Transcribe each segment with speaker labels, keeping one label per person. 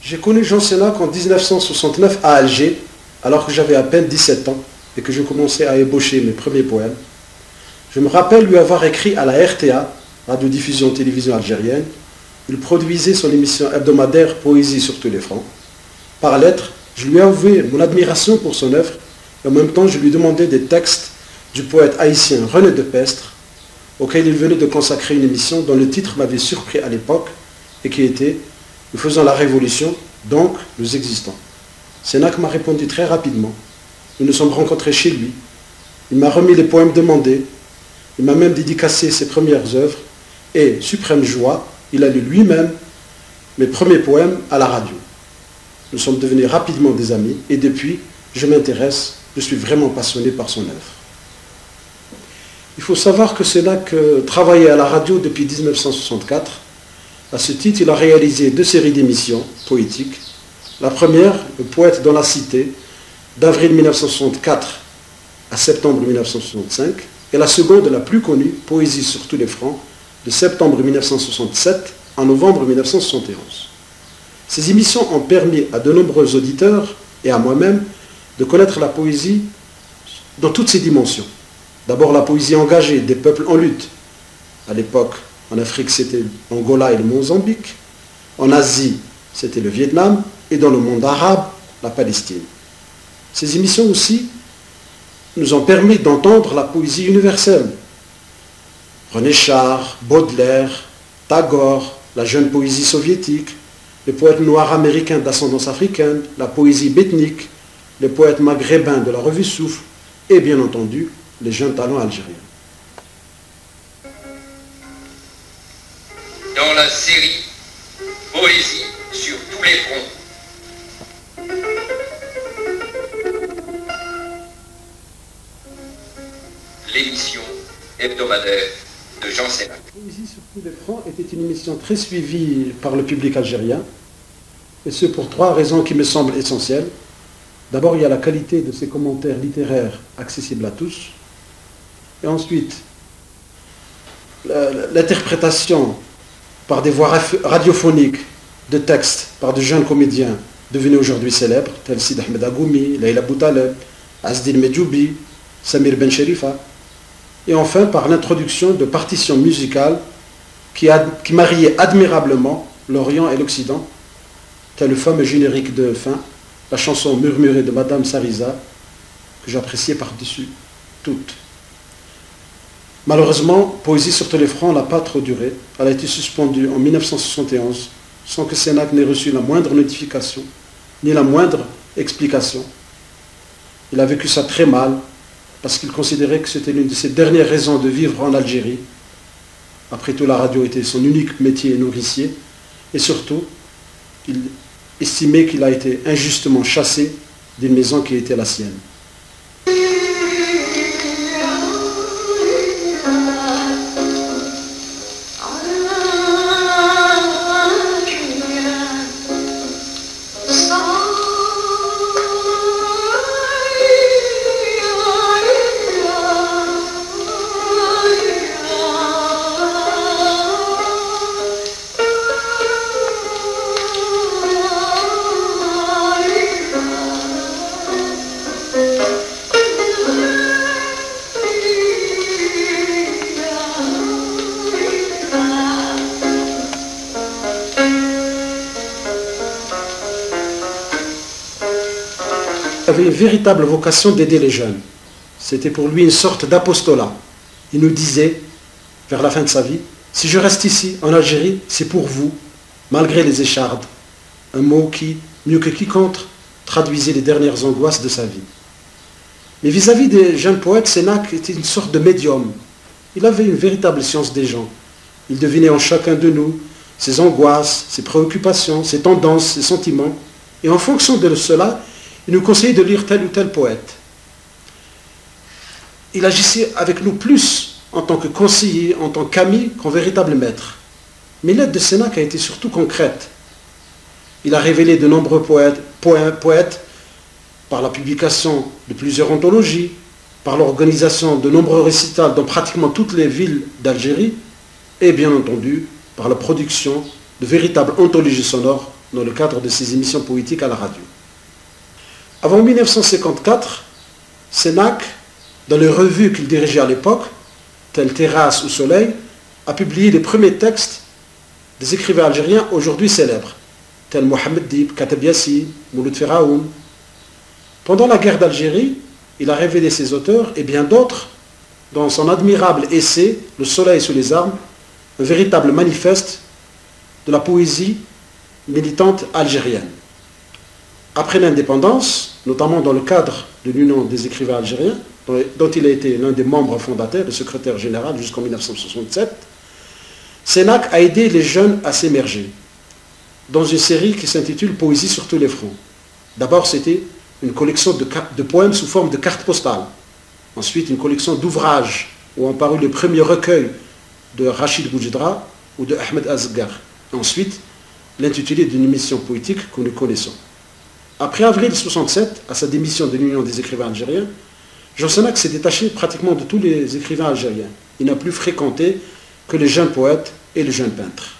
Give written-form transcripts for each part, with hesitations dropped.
Speaker 1: J'ai connu Jean Sénac en 1969 à Alger, alors que j'avais à peine 17 ans et que je commençais à ébaucher mes premiers poèmes. Je me rappelle lui avoir écrit à la RTA, radiodiffusion télévision algérienne. Il produisait son émission hebdomadaire Poésie sur tous les fronts. Par lettre, je lui ai avoué mon admiration pour son œuvre et en même temps je lui demandais des textes du poète haïtien René de Pestre, auquel il venait de consacrer une émission dont le titre m'avait surpris à l'époque et qui était « Nous faisons la révolution, donc nous existons ». Sénac m'a répondu très rapidement. Nous nous sommes rencontrés chez lui. Il m'a remis les poèmes demandés. Il m'a même dédicacé ses premières œuvres. Et, suprême joie, il a lu lui-même mes premiers poèmes à la radio. Nous sommes devenus rapidement des amis et depuis, je m'intéresse, je suis vraiment passionné par son œuvre. Il faut savoir que Sénac travaillait à la radio depuis 1964. À ce titre, il a réalisé 2 séries d'émissions poétiques. La première, Le poète dans la cité, d'avril 1964 à septembre 1965, et la seconde, la plus connue, Poésie sur tous les fronts, de septembre 1967 à novembre 1971. Ces émissions ont permis à de nombreux auditeurs et à moi-même de connaître la poésie dans toutes ses dimensions. D'abord la poésie engagée des peuples en lutte. À l'époque, en Afrique, c'était l'Angola et le Mozambique. En Asie, c'était le Vietnam. Et dans le monde arabe, la Palestine. Ces émissions aussi nous ont permis d'entendre la poésie universelle. René Char, Baudelaire, Tagore, la jeune poésie soviétique, les poètes noirs américains d'ascendance africaine, la poésie béthnique, les poètes maghrébins de la revue Souffle et bien entendu les jeunes talents algériens.
Speaker 2: Dans la série Poésie sur tous les fronts, l'émission hebdomadaire de Jean Sénac.
Speaker 1: Poésie sur tous les fronts était une émission très suivie par le public algérien, et ce pour 3 raisons qui me semblent essentielles. D'abord, il y a la qualité de ses commentaires littéraires accessibles à tous, et ensuite, l'interprétation par des voix radiophoniques de textes par de jeunes comédiens devenus aujourd'hui célèbres, tels Sid Ahmed Agoumi, Leïla Boutaleb, Azdine Medjoubi, Samir Ben Sherifa, et enfin par l'introduction de partitions musicales qui mariaient admirablement l'Orient et l'Occident, tel le fameux générique de fin, la chanson murmurée de Madame Sariza, que j'appréciais par-dessus toutes. Malheureusement, Poésie sur tous les fronts n'a pas trop duré. Elle a été suspendue en 1971 sans que Sénac n'ait reçu la moindre notification, ni la moindre explication. Il a vécu ça très mal, parce qu'il considérait que c'était l'une de ses dernières raisons de vivre en Algérie. Après tout, la radio était son unique métier nourricier, et surtout, il estimait qu'il a été injustement chassé d'une maison qui était la sienne. avait une véritable vocation d'aider les jeunes. C'était pour lui une sorte d'apostolat. Il nous disait, vers la fin de sa vie, « Si je reste ici, en Algérie, c'est pour vous, malgré les échardes. » Un mot qui, mieux que quiconque, traduisait les dernières angoisses de sa vie. Mais vis-à-vis des jeunes poètes, Sénac était une sorte de médium. Il avait une véritable science des gens. Il devinait en chacun de nous ses angoisses, ses préoccupations, ses tendances, ses sentiments. Et en fonction de cela, il nous conseillait de lire tel ou tel poète. Il agissait avec nous plus en tant que conseiller, en tant qu'ami, qu'en véritable maître. Mais l'aide de Sénac a été surtout concrète. Il a révélé de nombreux poètes par la publication de plusieurs anthologies, par l'organisation de nombreux récitals dans pratiquement toutes les villes d'Algérie, et bien entendu par la production de véritables anthologies sonores dans le cadre de ses émissions poétiques à la radio. Avant 1954, Sénac, dans les revues qu'il dirigeait à l'époque, telles Terrasse ou Soleil, a publié les premiers textes des écrivains algériens aujourd'hui célèbres, tels Mohamed Dib, Kateb Yassine, Mouloud Feraoun. Pendant la guerre d'Algérie, il a révélé ses auteurs et bien d'autres dans son admirable essai « Le soleil sous les armes », un véritable manifeste de la poésie militante algérienne. Après l'indépendance, notamment dans le cadre de l'Union des écrivains algériens, dont il a été l'un des membres fondateurs, le secrétaire général jusqu'en 1967, Sénac a aidé les jeunes à s'émerger dans une série qui s'intitule « Poésie sur tous les fronts ». D'abord, c'était une collection de poèmes sous forme de cartes postales. Ensuite, une collection d'ouvrages où ont paru les premiers recueils de Rachid Boudjedra ou de Ahmed Asghar. Ensuite, l'intitulé d'une émission poétique que nous connaissons. Après avril 1967, à sa démission de l'Union des écrivains algériens, Jean Sénac s'est détaché pratiquement de tous les écrivains algériens. Il n'a plus fréquenté que les jeunes poètes et les jeunes peintres.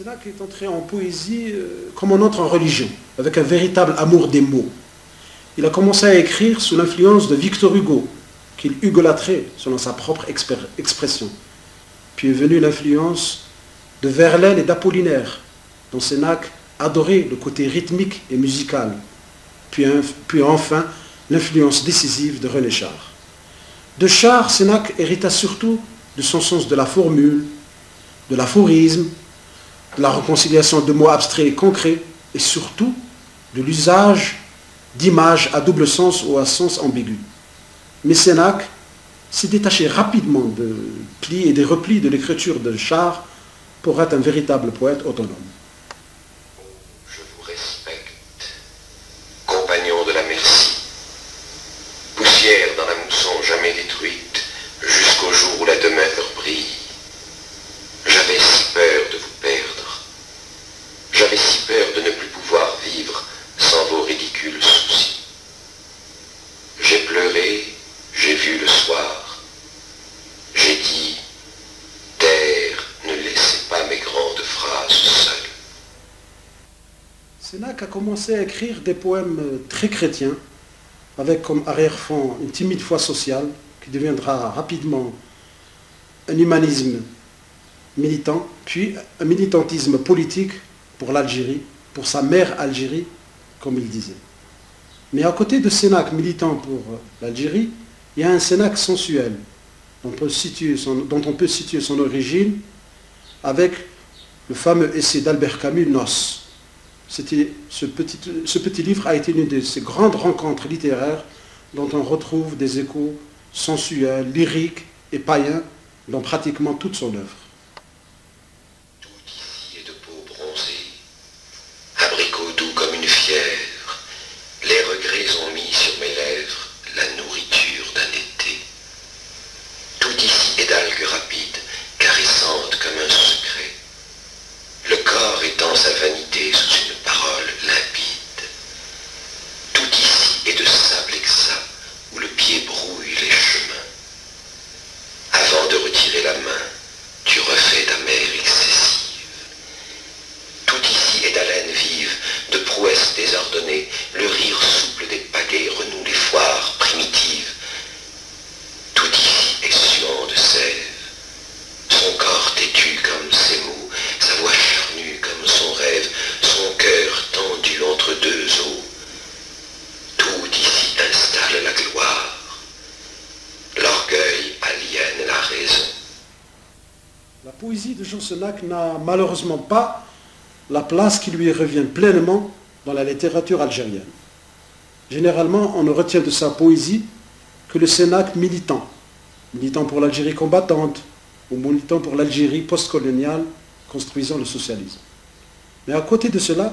Speaker 1: Sénac est entré en poésie comme on entre en religion, avec un véritable amour des mots. Il a commencé à écrire sous l'influence de Victor Hugo, qu'il hugolâtrait selon sa propre expression. Puis est venue l'influence de Verlaine et d'Apollinaire, dont Sénac adorait le côté rythmique et musical. Puis enfin, l'influence décisive de René Char. De Char, Sénac hérita surtout de son sens de la formule, de l'aphorisme, de la réconciliation de mots abstraits et concrets, et surtout de l'usage d'images à double sens ou à sens ambigu. Mais Sénac s'est détaché rapidement de plis et des replis de l'écriture de Char pour être un véritable poète autonome.
Speaker 2: Je vous respecte, compagnons de la merci, poussière dans la mousson jamais détruite, jusqu'au jour où la demeure brille. J'avais si peur de vous perdre. J'avais si peur de ne plus pouvoir vivre sans vos ridicules soucis. J'ai pleuré, j'ai vu le soir. J'ai dit, terre, ne laissez pas mes grandes phrases seules.
Speaker 1: Sénac a commencé à écrire des poèmes très chrétiens, avec comme arrière-fond une timide foi sociale qui deviendra rapidement un humanisme militant, puis un militantisme politique pour l'Algérie, pour sa mère Algérie, comme il disait. Mais à côté de Sénac militant pour l'Algérie, il y a un Sénac sensuel, dont on peut situer son origine avec le fameux essai d'Albert Camus, Noces. Ce petit livre a été l'une de ces grandes rencontres littéraires dont on retrouve des échos sensuels, lyriques et païens dans pratiquement toute son œuvre.
Speaker 2: Tout ici est de peau bronzée, abricot doux comme une fière,
Speaker 1: poésie de Jean Senac n'a malheureusement pas la place qui lui revient pleinement dans la littérature algérienne. Généralement, on ne retient de sa poésie que le Senac militant, militant pour l'Algérie combattante ou militant pour l'Algérie postcoloniale construisant le socialisme. Mais à côté de cela,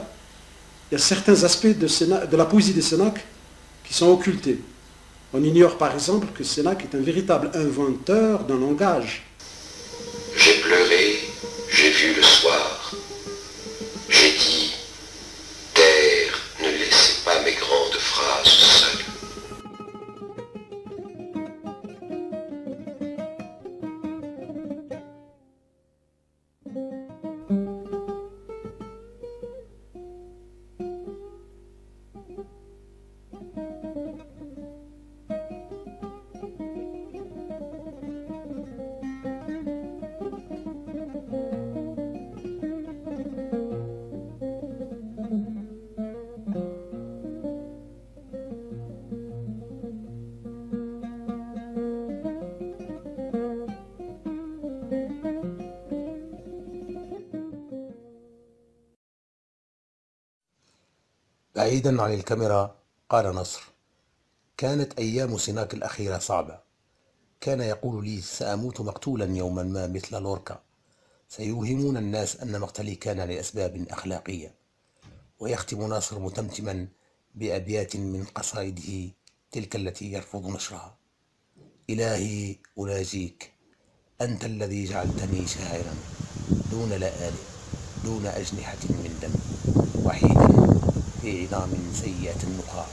Speaker 1: il y a certains aspects de la poésie de Senac qui sont occultés. On ignore par exemple que Senac est un véritable inventeur d'un langage.
Speaker 2: J'ai pleuré, j'ai vu le soir. J'ai dit, terre, ne laissez pas mes grandes phrases seules.
Speaker 3: بعيدا عن الكاميرا قال نصر: كانت أيام سيناك الأخيرة صعبة. كان يقول لي: سأموت مقتولا يوما ما مثل لوركا. سيوهمون الناس أن مقتلي كان لأسباب أخلاقية. ويختم ناصر متمتما بأبيات من قصائده تلك التي يرفض نشرها: إلهي أناجيك، أنت الذي جعلتني شاعرا دون لآلئ، دون أجنحة من دم، وحيدا في عظام سيئة النخاع.